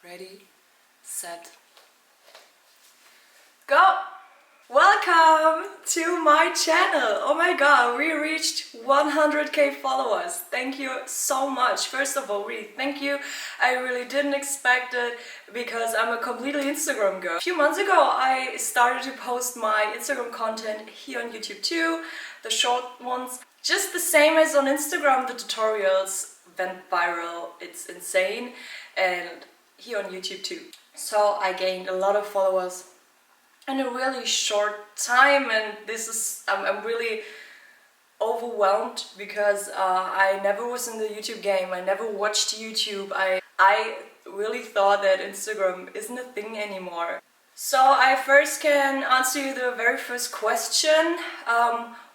Ready, set, go! Welcome to my channel! Oh my god, we reached 100k followers. Thank you so much. First of all, really thank you. I really didn't expect it because I'm a completely Instagram girl. A few months ago I started to post my Instagram content here on YouTube too, the short ones. Just the same as on Instagram, the tutorials went viral. It's insane. And here on YouTube too. So I gained a lot of followers in a really short time, and this is I'm really overwhelmed because I never was in the YouTube game. I never watched YouTube. I really thought that Instagram isn't a thing anymore. So I first can answer you the very first question.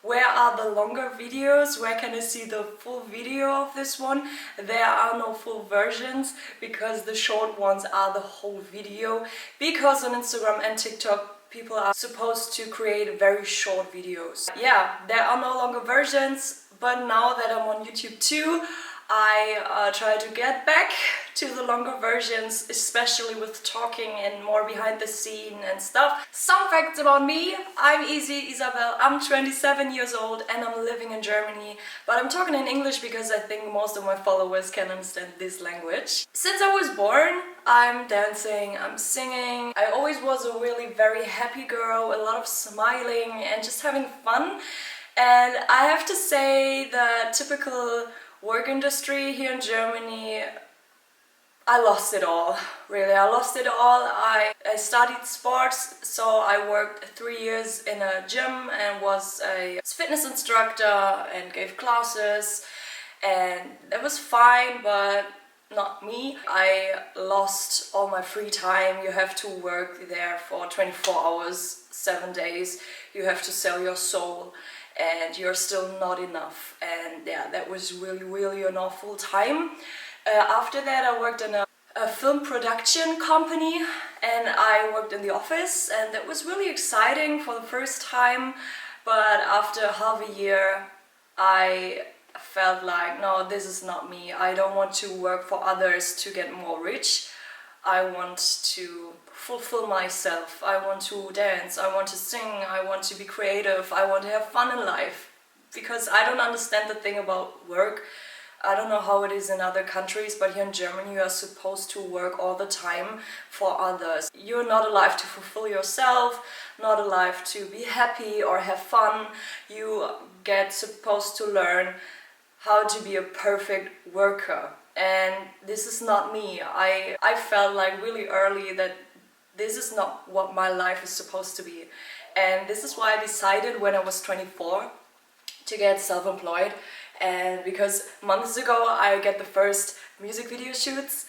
Where are the longer videos? Where can I see the full video of this one? There are no full versions because the short ones are the whole video. Because on Instagram and TikTok people are supposed to create very short videos. Yeah, there are no longer versions, but now that I'm on YouTube too, I try to get back to the longer versions, especially with talking and more behind the scene and stuff. Some facts about me. I'm Isabel, I'm 27 years old and I'm living in Germany, but I'm talking in English because I think most of my followers can understand this language. Since I was born, I'm dancing, I'm singing. I always was a really very happy girl, a lot of smiling and just having fun. And I have to say the typical work industry here in Germany, I lost it all, really. I lost it all. I studied sports, so I worked 3 years in a gym and was a fitness instructor and gave classes, and that was fine, but not me. I lost all my free time. You have to work there for 24 hours, 7 days. You have to sell your soul and you're still not enough. And yeah, that was really an awful time. After that I worked in a film production company and I worked in the office, and that was really exciting for the first time. But after half a year I felt like, no, this is not me. I don't want to work for others to get more rich. I want to fulfill myself. I want to dance, I want to sing, I want to be creative, I want to have fun in life. Because I don't understand the thing about work. I don't know how it is in other countries, but here in Germany you are supposed to work all the time for others. You're not alive to fulfill yourself, not alive to be happy or have fun. You get supposed to learn how to be a perfect worker. And this is not me. I felt like really early that this is not what my life is supposed to be. And this is why I decided when I was 24 to get self-employed. And because months ago I get the first music video shoots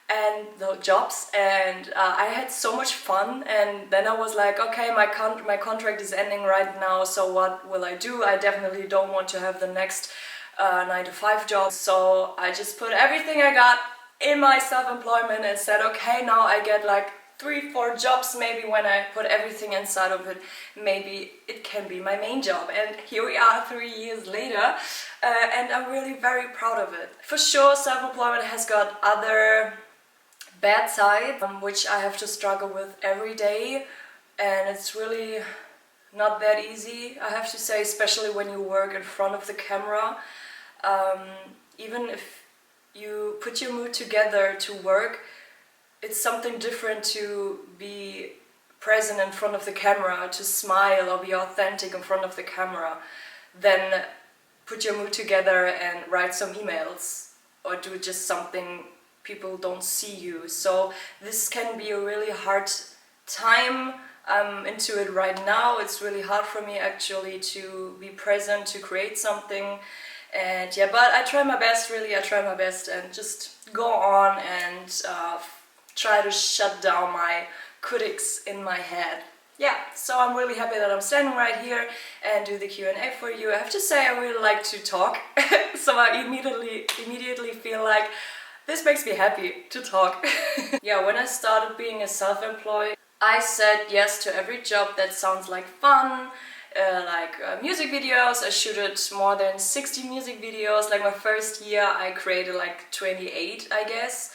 and the jobs, and I had so much fun. And then I was like, okay, my contract is ending right now, so what will I do? I definitely don't want to have the next 9-to-5 job. So I just put everything I got in my self-employment and said, okay, now I get like 3-4 jobs. Maybe when I put everything inside of it, maybe it can be my main job. And here we are 3 years later, and I'm really very proud of it. For sure, self-employment has got other bad sides, which I have to struggle with every day, and it's really not that easy, I have to say, especially when you work in front of the camera. Even if you put your mood together to work, it's something different to be present in front of the camera, to smile or be authentic in front of the camera, than put your mood together and write some emails or do just something people don't see you. So this can be a really hard time. I'm into it right now. It's really hard for me actually to be present, to create something. And yeah, but I try my best, really. I try my best and just go on and try to shut down my critics in my head. Yeah, so I'm really happy that I'm standing right here and do the Q&A for you. I have to say I really like to talk, so I immediately feel like this makes me happy to talk. Yeah, when I started being a self-employed, I said yes to every job that sounds like fun, like music videos. I shooted more than 60 music videos. Like my first year I created like 28, I guess.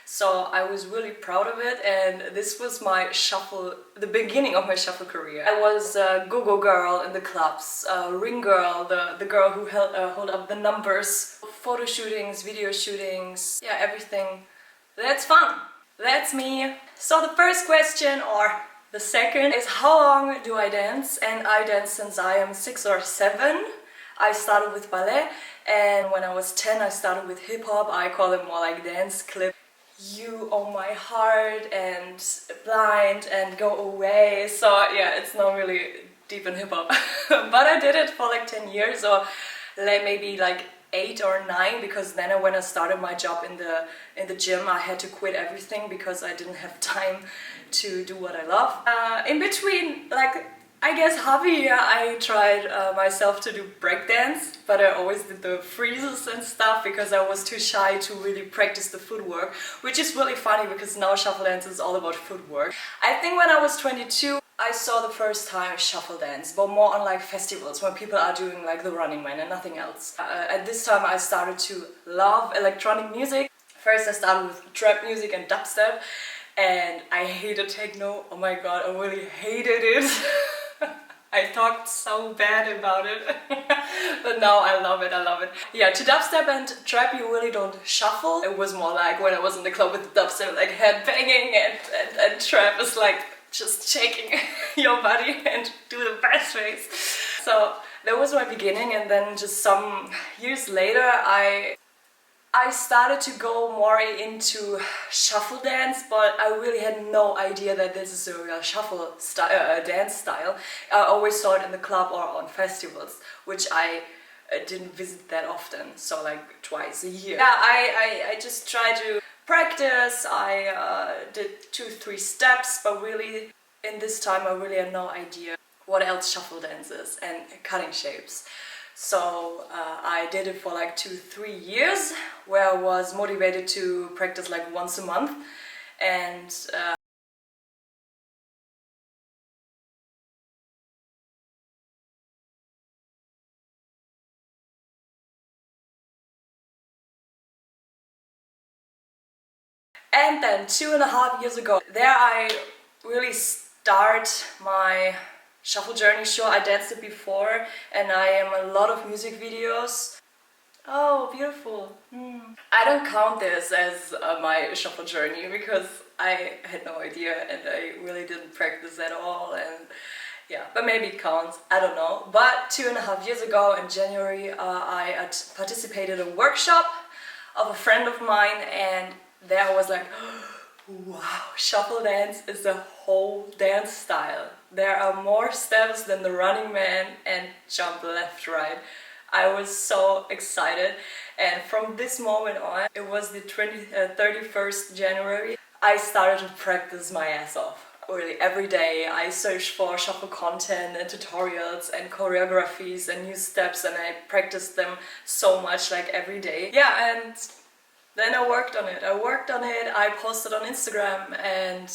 So I was really proud of it, and this was my shuffle, the beginning of my shuffle career. I was a go-go girl in the clubs, ring girl, the girl who held up the numbers, photo shootings, video shootings, yeah, everything. That's fun. That's me. So the first question, or the second, is how long do I dance? And I dance since I am 6 or 7. I started with ballet, and when I was 10 I started with hip-hop. I call it more like dance clip. You own my heart and blind and go away. So yeah, it's not really deep in hip-hop. But I did it for like 10 years, or like maybe like 8 or 9, because then when I started my job in the gym I had to quit everything because I didn't have time to do what I love. In between, like I guess half a year I tried myself to do breakdance, but I always did the freezes and stuff because I was too shy to really practice the footwork, which is really funny because now shuffle dance is all about footwork. I think when I was 22 I saw the first time shuffle dance, but more on like festivals when people are doing like the Running Man and nothing else. At this time I started to love electronic music. First I started with trap music and dubstep, and I hated techno. Oh my god, I really hated it. I talked so bad about it, but now I love it, I love it. Yeah, to dubstep and trap you really don't shuffle. It was more like when I was in the club with the dubstep, like head banging, and trap is like just shaking your body and do the bass face. So that was my beginning, and then just some years later I started to go more into shuffle dance, but I really had no idea that this is a real shuffle dance style. I always saw it in the club or on festivals, which I didn't visit that often, so like twice a year. Yeah, I just tried to practice. I did 2-3 steps, but really in this time I really had no idea what else shuffle dance is and cutting shapes. So I did it for like 2-3 years, where I was motivated to practice like once a month, and then 2.5 years ago, there I really start my shuffle journey. Sure, I danced it before, and I am a lot of music videos. Oh, beautiful. I don't count this as my shuffle journey because I had no idea and I really didn't practice at all, and yeah, but maybe it counts, I don't know. But 2.5 years ago in January I had participated in a workshop of a friend of mine, and there I was like, wow, shuffle dance is a whole dance style. There are more steps than the Running Man and jump left, right. I was so excited, and from this moment on, it was the 31st January, I started to practice my ass off. Really, every day I searched for shuffle content and tutorials and choreographies and new steps, and I practiced them so much, like every day. Yeah, and then I worked on it. I posted on Instagram, and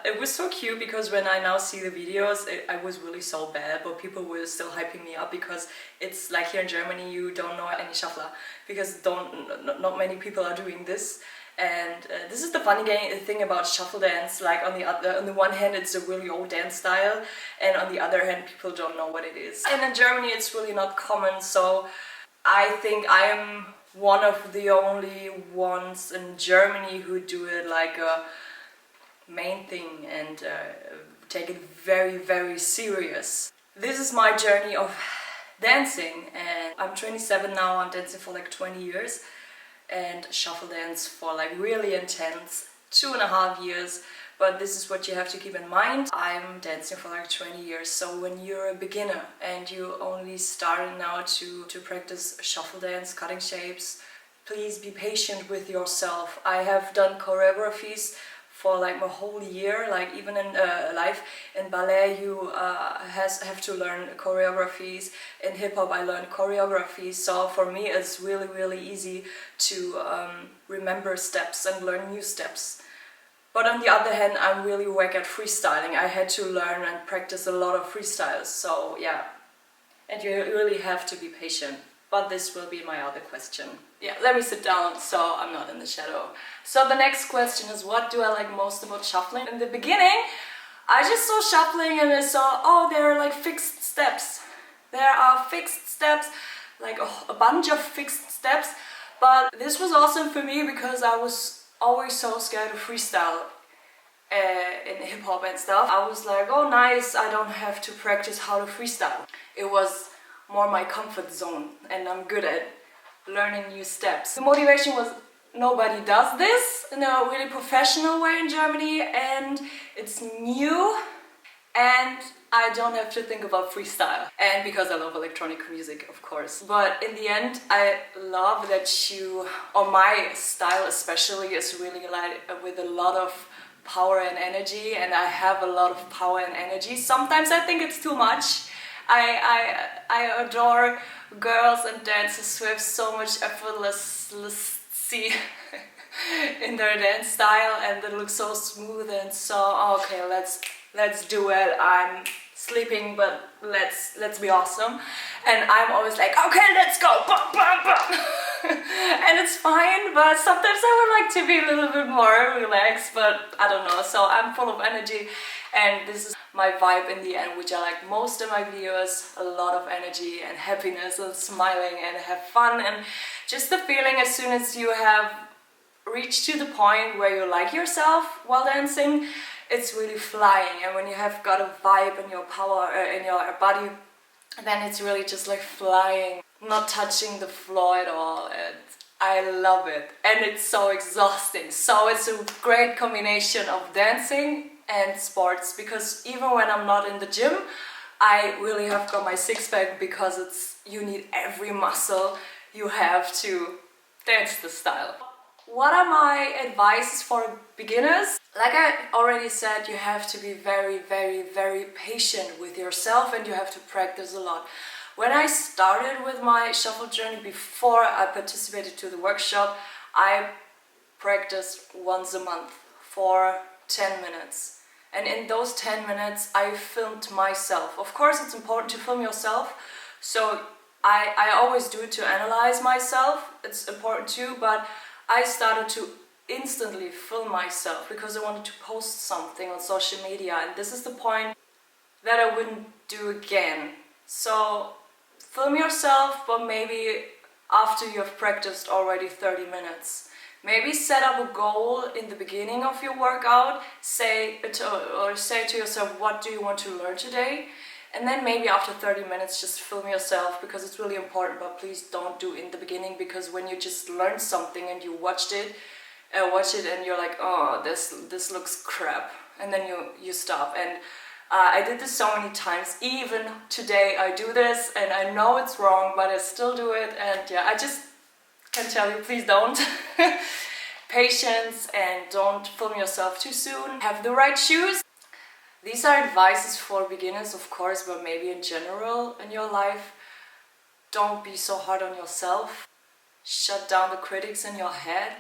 it was so cute because when I now see the videos, I was really so bad, but people were still hyping me up because it's like here in Germany you don't know any shuffler because not many people are doing this. And this is the funny thing about shuffle dance. Like on the one hand it's a really old dance style, and on the other hand people don't know what it is. And in Germany it's really not common, so I think I am one of the only ones in Germany who do it like a main thing and take it very, very serious. This is my journey of dancing, and I'm 27 now. I'm dancing for like 20 years and shuffle dance for like really intense 2.5 years. But this is what you have to keep in mind. I'm dancing for like 20 years, so when you're a beginner and you only starting now to practice shuffle dance, cutting shapes, please be patient with yourself. I have done choreographies for like my whole year, like even in life. In ballet you have to learn choreographies. In hip-hop I learned choreographies, so for me it's really, really easy to remember steps and learn new steps. But on the other hand, I'm really weak at freestyling. I had to learn and practice a lot of freestyles, so yeah. And you really have to be patient. but this will be my other question. Yeah, let me sit down so I'm not in the shadow. So the next question is, what do I like most about shuffling? In the beginning, I just saw shuffling and I saw, oh, there are like fixed steps. There are fixed steps, like a bunch of fixed steps. But this was awesome for me because I was always so scared of freestyle in hip-hop and stuff. I was like, oh nice, I don't have to practice how to freestyle. It was more my comfort zone and I'm good at learning new steps. The motivation was, nobody does this in a really professional way in Germany and it's new and I don't have to think about freestyle. And because I love electronic music, of course. But in the end, I love that you, or my style especially, is really like with a lot of power and energy, and I have a lot of power and energy. Sometimes I think it's too much. I adore girls and dancers who have so much effortlessly in their dance style and they look so smooth and so, okay, let's do it. I'm sleeping, but let's be awesome. And I'm always like, okay, let's go, bum, bum, bum. And it's fine, but sometimes I would like to be a little bit more relaxed, but I don't know. So I'm full of energy and this is my vibe in the end, which I like most in my videos. A lot of energy and happiness and smiling and have fun and just the feeling as soon as you have reached to the point where you like yourself while dancing, it's really flying. And when you have got a vibe in your power, in your body, then it's really just like flying, not touching the floor at all. And I love it. And it's so exhausting. So it's a great combination of dancing and sports, because even when I'm not in the gym, I really have got my six-pack, because you need every muscle you have to dance the style. What are my advices for beginners? Like I already said, you have to be very, very, very patient with yourself and you have to practice a lot. When I started with my shuffle journey, before I participated to the workshop, I practiced once a month for 10 minutes. And in those 10 minutes, I filmed myself. Of course, it's important to film yourself, so I always do it to analyze myself. It's important too, but I started to instantly film myself because I wanted to post something on social media, and this is the point that I wouldn't do again. So film yourself, but maybe after you have practiced already 30 minutes. Maybe set up a goal in the beginning of your workout, say to yourself, what do you want to learn today? And then maybe after 30 minutes just film yourself, because it's really important, but please don't do in the beginning, because when you just learned something and you watch it and you're like, oh, this looks crap, and then you stop. And I did this so many times. Even today I do this and I know it's wrong, but I still do it. And yeah, I just can tell you, please don't. Patience, and don't film yourself too soon. Have the right shoes. These are advices for beginners, of course, but maybe in general in your life. Don't be so hard on yourself. Shut down the critics in your head,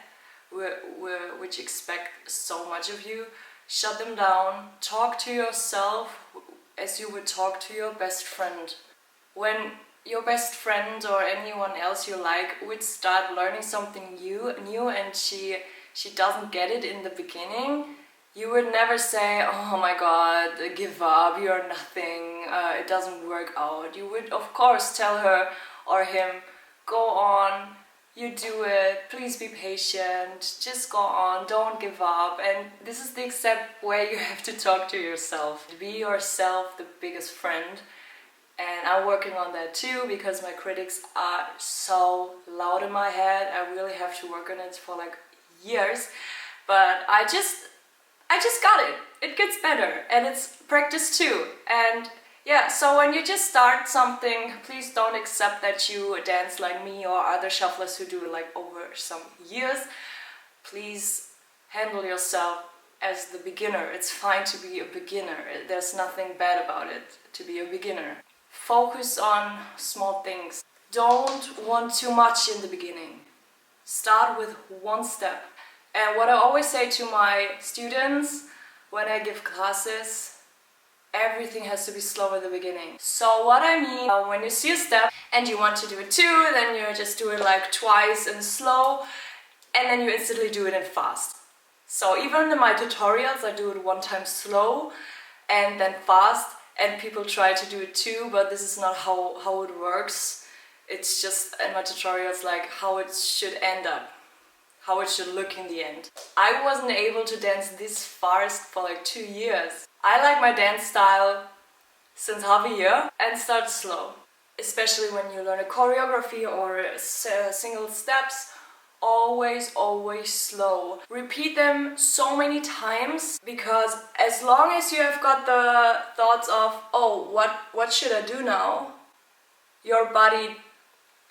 which expect so much of you. Shut them down. Talk to yourself as you would talk to your best friend. When your best friend or anyone else you like would start learning something new and she doesn't get it in the beginning, you would never say, oh my god, give up, you're nothing, it doesn't work out. You would of course tell her or him, go on, you do it, please be patient, just go on, don't give up. And this is the exact way you have to talk to yourself. Be yourself the biggest friend. And I'm working on that too, because my critics are so loud in my head. I really have to work on it for like years, but I just got it. It gets better, and it's practice too. And yeah, so when you just start something, please don't accept that you dance like me or other shufflers who do it like over some years. Please handle yourself as the beginner. It's fine to be a beginner. There's nothing bad about it to be a beginner. Focus on small things. Don't want too much in the beginning. Start with one step. And what I always say to my students when I give classes, everything has to be slow at the beginning. So what I mean, when you see a step and you want to do it too, then you just do it like twice in slow, and then you instantly do it in fast. So even in my tutorials, I do it one time slow and then fast, and people try to do it too, but this is not how it works. It's just in my tutorials like how it should end up, how it should look in the end. I wasn't able to dance this fast for like 2 years. I like my dance style since half a year and start slow. Especially when you learn a choreography or single steps, always slow. Repeat them so many times, because as long as you have got the thoughts of, oh, what should I do now? Your body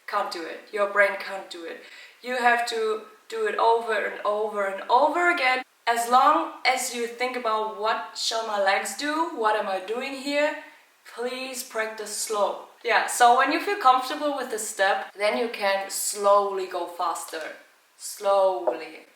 can't do it. Your brain can't do it. You have to do it over and over and over again. As long as you think about what shall my legs do, what am I doing here, please practice slow. Yeah, so when you feel comfortable with the step, then you can slowly go faster. Slowly.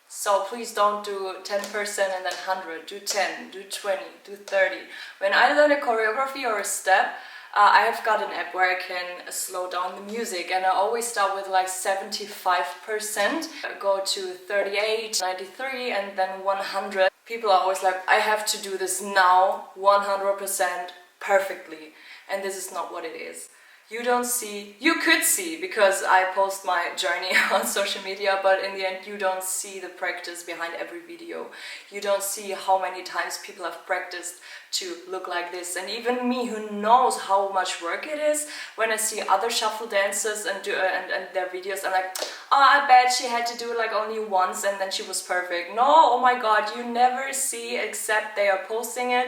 So please don't do 10% and then 100. Do 10, do 20, do 30. When I learn a choreography or a step, I have got an app where I can slow down the music, and I always start with like 75%, go to 38, 93 and then 100. People are always like, I have to do this now 100% perfectly, and this is not what it is. You could see, because I post my journey on social media, but in the end you don't see the practice behind every video. You don't see how many times people have practiced to look like this. And even me, who knows how much work it is, when I see other shuffle dancers and their videos, I'm like, oh, I bet she had to do it like only once and then she was perfect. No, oh my god, you never see, except they are posting it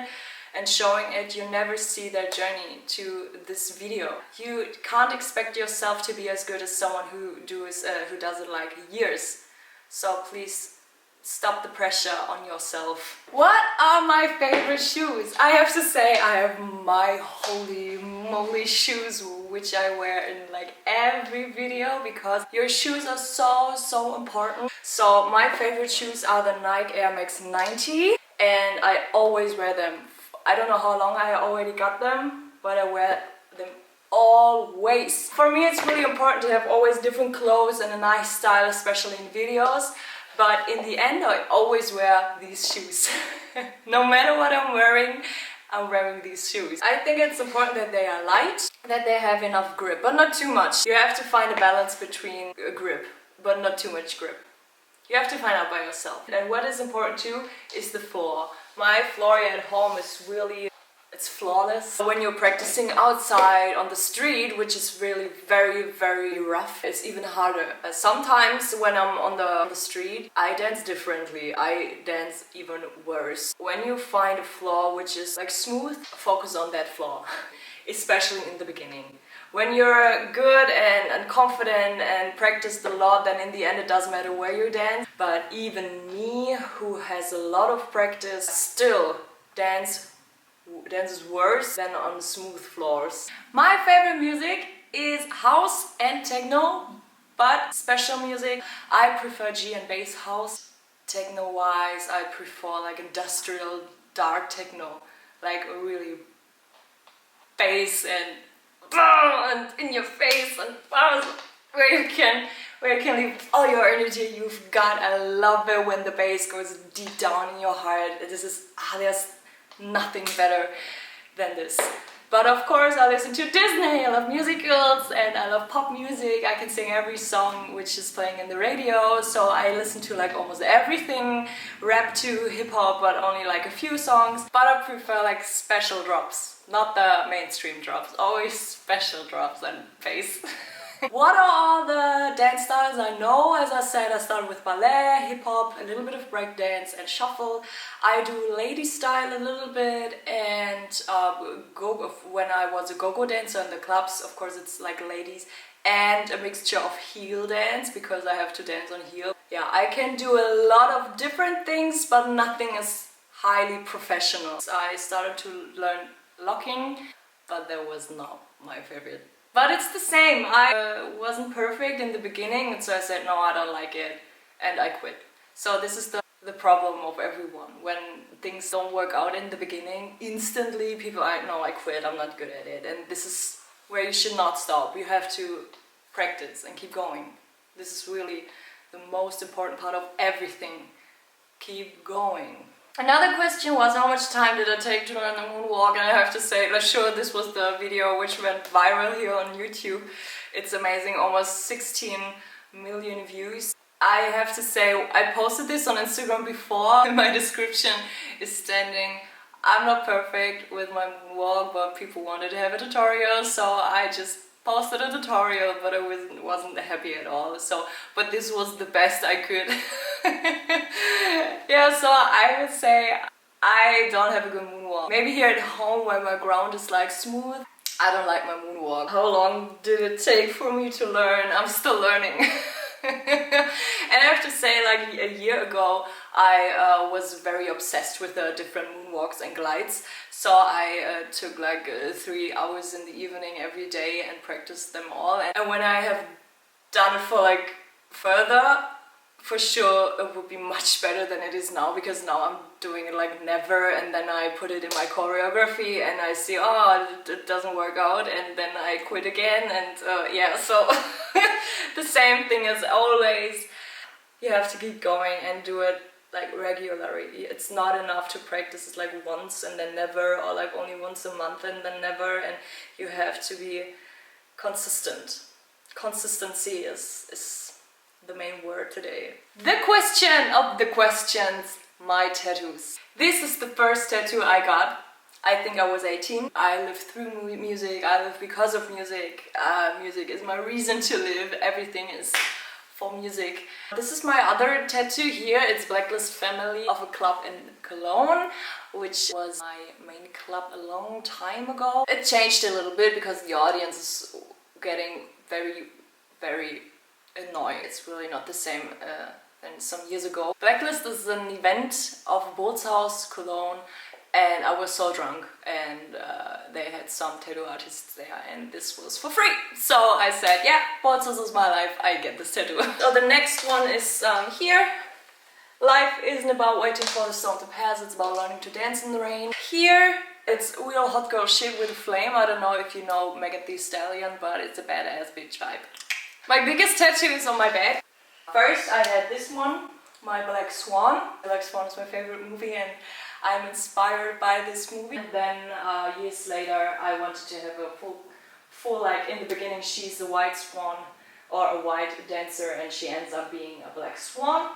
and showing it, you never see their journey to this video. You can't expect yourself to be as good as someone who does it like years. So please stop the pressure on yourself. What are my favorite shoes? I have to say, I have my holy moly shoes, which I wear in like every video, because your shoes are so important. So my favorite shoes are the Nike Air Max 90, and I always wear them. I don't know how long I already got them, but I wear them always. For me, it's really important to have always different clothes and a nice style, especially in videos. But in the end, I always wear these shoes. No matter what I'm wearing these shoes. I think it's important that they are light, that they have enough grip, but not too much. You have to find a balance between a grip, but not too much grip. You have to find out by yourself. And what is important too is the floor. My floor at home is really, it's flawless. When you're practicing outside on the street, which is really very rough, it's even harder. Sometimes when I'm on the street, I dance differently. I dance even worse. When you find a floor which is like smooth, focus on that floor, especially in the beginning. When you're good and confident and practiced a lot, then in the end it doesn't matter where you dance. But even me, who has a lot of practice, still dances worse than on smooth floors. My favorite music is house and techno, but special music, I prefer G and bass house. Techno-wise, I prefer like industrial dark techno, like really bass and in your face and where you can leave all your energy you've got. I love it when the bass goes deep down in your heart. There's nothing better than this. But of course I listen to Disney, I love musicals, and I love pop music. I can sing every song which is playing in the radio, so I listen to like almost everything, rap to hip hop, but only like a few songs. But I prefer like special drops, not the mainstream drops, always special drops and bass. What are all the dance styles I know? As I said, I started with ballet, hip-hop, a little bit of breakdance and shuffle. I do lady style a little bit, and when I was a go-go dancer in the clubs, of course it's like ladies, and a mixture of heel dance, because I have to dance on heel. Yeah, I can do a lot of different things, but nothing is highly professional. So I started to learn locking, but that was not my favorite. But it's the same. I wasn't perfect in the beginning, and so I said, no, I don't like it, and I quit. So this is the problem of everyone. When things don't work out in the beginning, instantly people are like, no, I quit, I'm not good at it. And this is where you should not stop. You have to practice and keep going. This is really the most important part of everything. Keep going. Another question was, how much time did it take to learn the moonwalk? And I have to say, sure, this was the video which went viral here on YouTube. It's amazing, almost 16 million views. I have to say, I posted this on Instagram before. In my description is standing, I'm not perfect with my moonwalk, but people wanted to have a tutorial, so I just posted a tutorial, but I wasn't happy at all. So, but this was the best I could. Yeah, so I would say I don't have a good moonwalk. Maybe here at home where my ground is like smooth, I don't like my moonwalk. How long did it take for me to learn? I'm still learning. And I have to say, like a year ago, I was very obsessed with the different moonwalks and glides. So I took like 3 hours in the evening every day and practiced them all. And when I have done it for like further, for sure it would be much better than it is now, because now I'm doing it like never, and then I put it in my choreography and I see, oh, it doesn't work out, and then I quit again, and yeah, so the same thing as always. You have to keep going and do it like regularly. It's not enough to practice it like once and then never, or like only once a month and then never, and you have to be consistent. Consistency is the main word today. The question of the questions, my tattoos. This is the first tattoo I got. I think I was 18. I lived through music, I live because of music. Music is my reason to live, everything is for music. This is my other tattoo here. It's Blacklist Family of a club in Cologne, which was my main club a long time ago. It changed a little bit because the audience is getting very annoying. It's really not the same than some years ago. Blacklist is an event of Bootshaus Cologne, and I was so drunk, and they had some tattoo artists there, and this was for free. So I said, yeah, Bootshaus is my life, I get this tattoo. So the next one is here. Life isn't about waiting for the storm to pass, it's about learning to dance in the rain. Here, it's real hot girl shit with a flame. I don't know if you know Megan Thee Stallion, but it's a badass bitch vibe. My biggest tattoo is on my back. First I had this one, my Black Swan. Black Swan is my favorite movie, and I'm inspired by this movie. And then years later I wanted to have a full like, in the beginning she's a white swan or a white dancer, and she ends up being a black swan.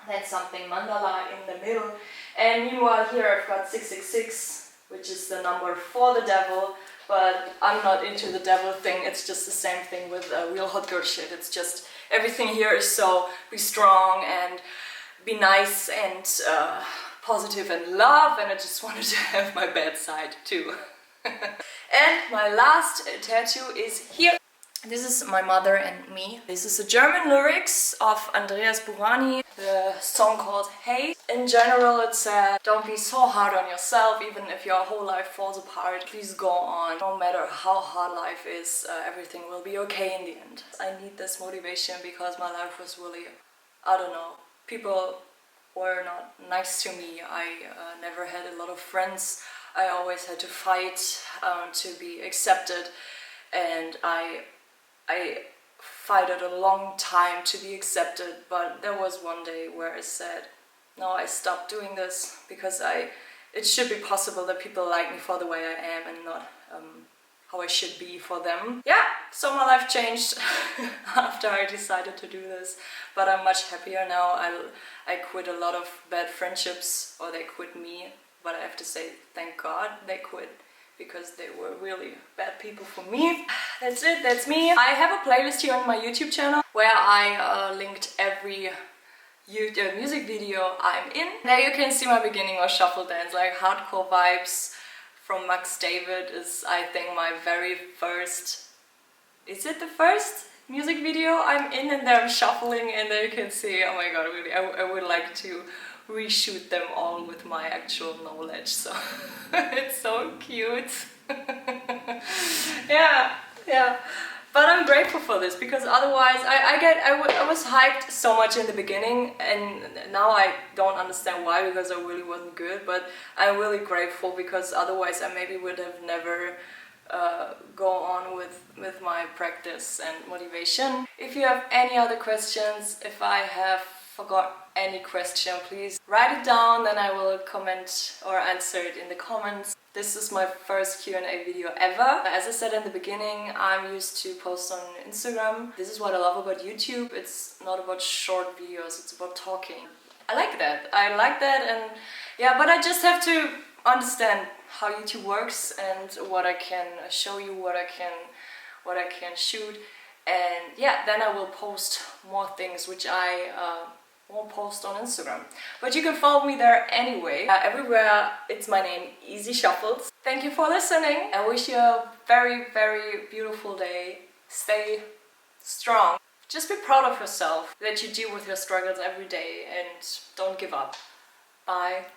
Then something mandala in the middle. And meanwhile here I've got 666, which is the number for the devil. But I'm not into the devil thing, it's just the same thing with real hot girl shit. It's just, everything here is so, be strong and be nice and positive and love, and I just wanted to have my bad side too. And my last tattoo is here. This is my mother and me. This is the German lyrics of Andreas Burani, the song called Hey. In general it said, don't be so hard on yourself, even if your whole life falls apart, please go on. No matter how hard life is, everything will be okay in the end. I need this motivation because my life was really, I don't know, people were not nice to me. I never had a lot of friends. I always had to fight to be accepted, and I fought a long time to be accepted, but there was one day where I said, no, I stopped doing this because it should be possible that people like me for the way I am and not how I should be for them. Yeah, so my life changed after I decided to do this, but I'm much happier now. I quit a lot of bad friendships, or they quit me, but I have to say thank God they quit, because they were really bad people for me. That's it, that's me. I have a playlist here on my YouTube channel where I linked every music video I'm in. There you can see my beginning of shuffle dance, like hardcore vibes from Max David is, I think, my very first, is it the first music video I'm in, and there I'm shuffling, and there you can see, oh my god, really, I would like to reshoot them all with my actual knowledge, so it's so cute. Yeah. But I'm grateful for this because otherwise I was hyped so much in the beginning, and now I don't understand why, because I really wasn't good. But I'm really grateful because otherwise I maybe would have never go on with my practice and motivation. If you have any other questions, if I have forgot any question, please write it down, then I will comment or answer it in the comments. This is my first Q&A video ever. As I said in the beginning, I'm used to post on Instagram. This is what I love about YouTube. It's not about short videos, it's about talking. I like that, and yeah, but I just have to understand how YouTube works and what I can show you, what I can shoot, and yeah, then I will post more things which I won't post on Instagram. But you can follow me there anyway. Everywhere it's my name, IsiShuffles. Thank you for listening. I wish you a very, very beautiful day. Stay strong. Just be proud of yourself that you deal with your struggles every day and don't give up. Bye.